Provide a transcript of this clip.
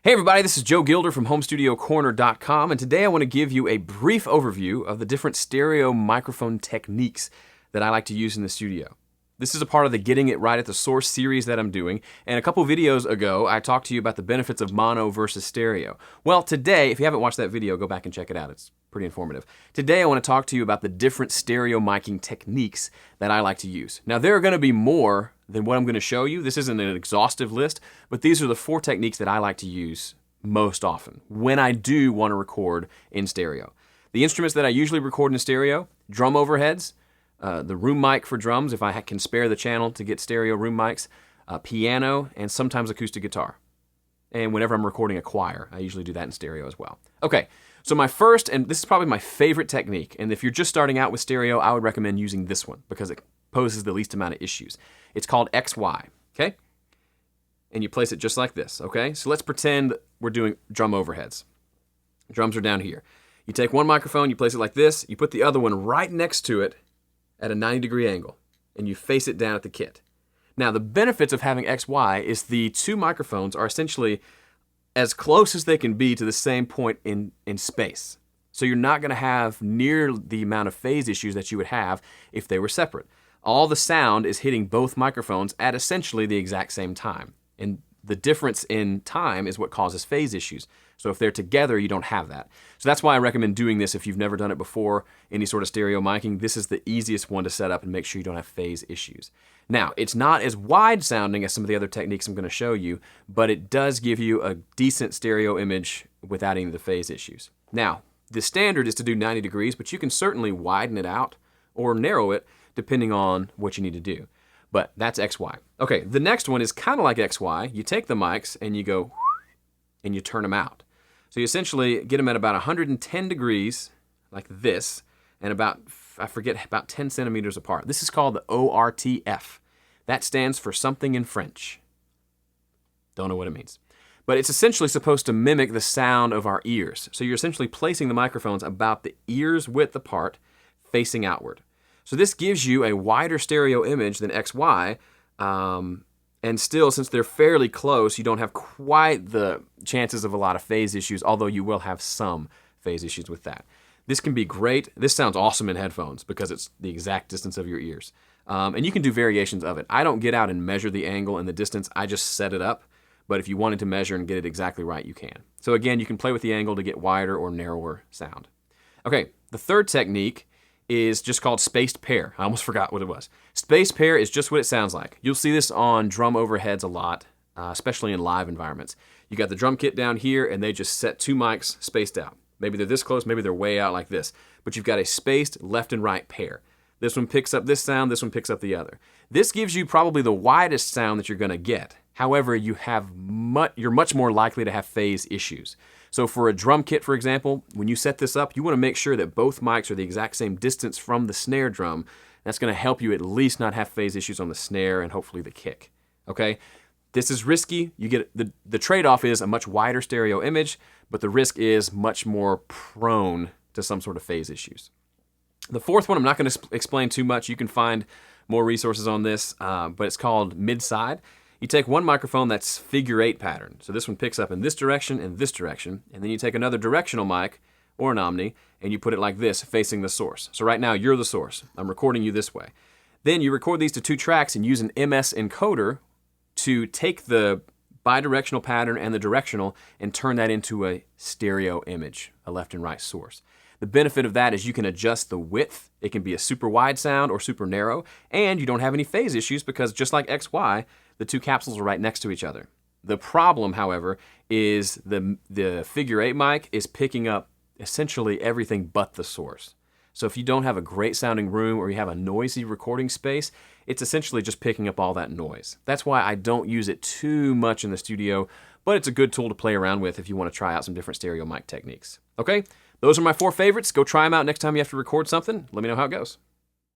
Hey everybody, this is Joe Gilder from HomeStudioCorner.com, and today I want to give you a brief overview of the different stereo microphone techniques that I like to use in the studio. This is a part of the Getting It Right at the Source series that I'm doing, and a couple videos ago I talked to you about the benefits of mono versus stereo. Well, today, if you haven't watched that video, go back and check it out. It's pretty informative. Today I want to talk to you about the different stereo miking techniques that I like to use. Now there are going to be more than what I'm going to show you. This isn't an exhaustive list, but these are the 4 techniques that I like to use most often when I do want to record in stereo. The instruments that I usually record in stereo: drum overheads, the room mic for drums if I can spare the channel to get stereo room mics, piano, and sometimes acoustic guitar. And whenever I'm recording a choir, I usually do that in stereo as well. Okay, so my first, and this is probably my favorite technique, and if you're just starting out with stereo, I would recommend using this one because it poses the least amount of issues. It's called XY, okay? And you place it just like this, okay? So let's pretend we're doing drum overheads. Drums are down here. You take one microphone, you place it like this, you put the other one right next to it at a 90-degree angle, and you face it down at the kit. Now, the benefits of having XY is the 2 microphones are essentially as close as they can be to the same point in space. So you're not going to have near the amount of phase issues that you would have if they were separate. All the sound is hitting both microphones at essentially the exact same time. And the difference in time is what causes phase issues. So if they're together, you don't have that. So that's why I recommend doing this if you've never done it before, any sort of stereo miking. This is the easiest one to set up and make sure you don't have phase issues. Now, it's not as wide sounding as some of the other techniques I'm going to show you, but it does give you a decent stereo image without any of the phase issues. Now, the standard is to do 90 degrees, but you can certainly widen it out or narrow it depending on what you need to do. But that's XY. Okay, the next one is kind of like XY. You take the mics and you go and you turn them out. So you essentially get them at about 110 degrees, like this, and about 10 centimeters apart. This is called the ORTF. That stands for something in French. Don't know what it means. But it's essentially supposed to mimic the sound of our ears. So you're essentially placing the microphones about the ears width apart, facing outward. So this gives you a wider stereo image than XY, and still, since they're fairly close, you don't have quite the chances of a lot of phase issues, although you will have some phase issues with that. This can be great. This sounds awesome in headphones because it's the exact distance of your ears. And you can do variations of it. I don't get out and measure the angle and the distance. I just set it up. But if you wanted to measure and get it exactly right, you can. So again, you can play with the angle to get wider or narrower sound. Okay, the third technique is just called spaced pair. I almost forgot what it was. Spaced pair is just what it sounds like. You'll see this on drum overheads a lot, especially in live environments. You got the drum kit down here, and they just set 2 mics spaced out. Maybe they're this close, maybe they're way out like this. But you've got a spaced left and right pair. This one picks up this sound, this one picks up the other. This gives you probably the widest sound that you're going to get. However, you're much more likely to have phase issues. So for a drum kit, for example, when you set this up, you want to make sure that both mics are the exact same distance from the snare drum. That's going to help you at least not have phase issues on the snare and hopefully the kick. Okay? This is risky. You get the trade-off is a much wider stereo image, but the risk is much more prone to some sort of phase issues. The fourth one, I'm not going to explain too much. You can find more resources on this, but it's called MidSide. You take one microphone that's figure 8 pattern. So this one picks up in this direction and this direction. And then you take another directional mic or an Omni and you put it like this facing the source. So right now you're the source. I'm recording you this way. Then you record these to 2 tracks and use an MS encoder to take the bidirectional pattern and the directional and turn that into a stereo image, a left and right source. The benefit of that is you can adjust the width. It can be a super wide sound or super narrow, and you don't have any phase issues because just like XY, the 2 capsules are right next to each other. The problem, however, is the figure 8 mic is picking up essentially everything but the source. So if you don't have a great sounding room or you have a noisy recording space, it's essentially just picking up all that noise. That's why I don't use it too much in the studio, but it's a good tool to play around with if you want to try out some different stereo mic techniques. Okay? Those are my 4 favorites. Go try them out next time you have to record something. Let me know how it goes.